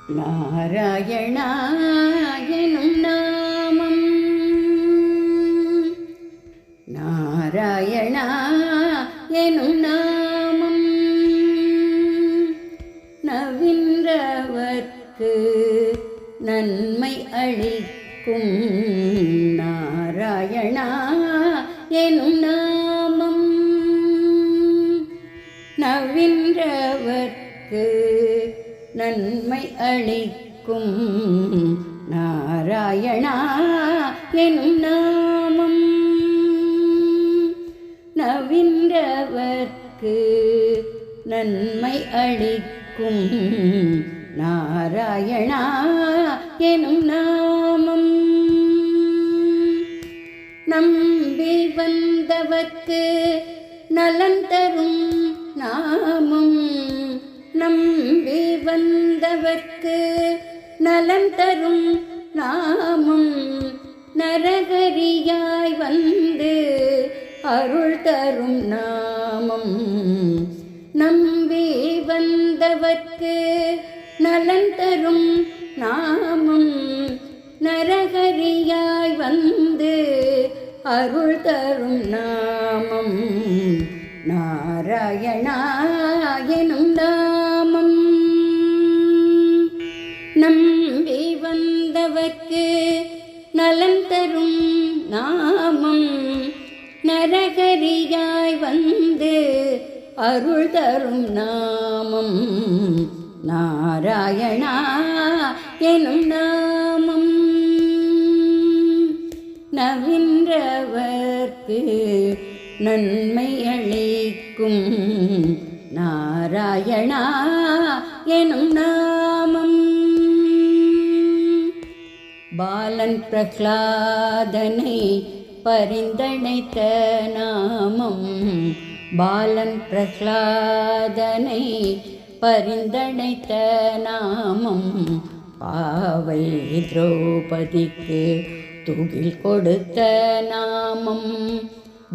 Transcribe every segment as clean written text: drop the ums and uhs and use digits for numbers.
நாராயணா எனும் நாமம், நாராயணா எனும் நாமம் நவின்றவர்க்கு நன்மை அளிக்கும். நாராயணா எனும் நாமம் நவின்றவர்க்கு நன்மை அளிக்கும். நாராயணா எனும் நாமம் நவின்றவர்க்கு நன்மை அளிக்கும். நாராயணா எனும் நாமம் நம்பி வந்தவர்க்கு நலன் தரும் நாமம். நம்பி வந்தவர்க்கு நலன் தரும் நாமம், நரகரியாய் வந்து அருள் தரும் நாமம். நம்பி வந்தவர்க்கு நலன் தரும் நாமம், நரகரியாய் வந்து அருள் தரும் நாமம். நாராயணா எனும் நாமம் நம்பி வந்தவர்க்கு நலன் தரும் நாமம், நரகரியாய் வந்து அருள் தரும் நாமம். நாராயணா எனும் நாமம் நவின்றவர்க்கு நன்மை அளிக்கும். நாராயணா எனும் நாமம் பாலன் பிரஹ்லாதனை பரிந்தணைத்த நாமம். பாலன் பிரஹ்லாதனை பரிந்தணைத்த நாமம், பாவை திரௌபதிக்கு துகில் கொடுத்த நாமம்.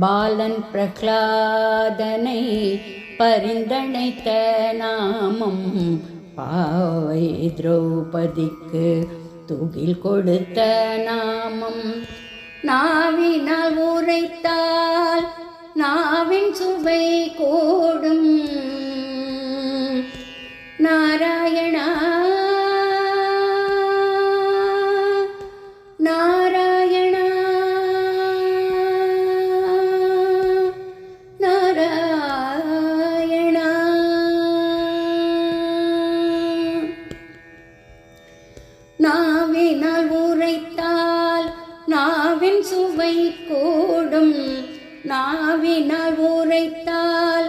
பாலன் பிரஹ்லாதனை பரிந்தணைத்த நாமம், பாவை திரௌபதிக்கு துகில் கொடுத்த நாமம். நாவினால் உரைத்தால் நாவின் சுவை கூடும். நாராயணா நாராயணா நாராயணா நாவினால் உரைத்தால் நாவின் சுவை கூடும். நாவினால் உரைத்தால்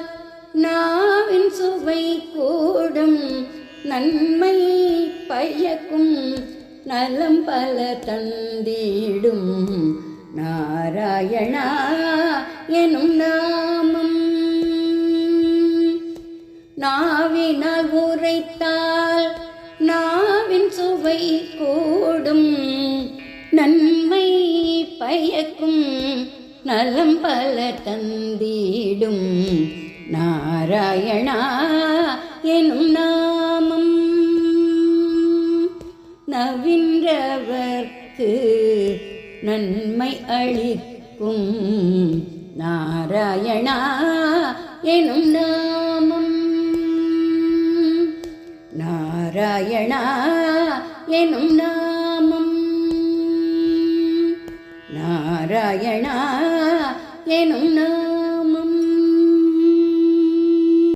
நாவின் சுவை கூடும். நன்மை பயக்கும் நலம் பல தந்திடும். நாராயணா எனும் நாமம் நாவினால் உரைத்தால் நாவின் சுவை கூடும். நன்மை பயக்கும் நலம் பல தந்திடும். நாராயணா எனும் நாமம் நவின்றவர்க்கு நன்மை அளிக்கும். நாராயணா எனும் நாமம் நாராயணா எனும் நாமம் நாராயணா எனும்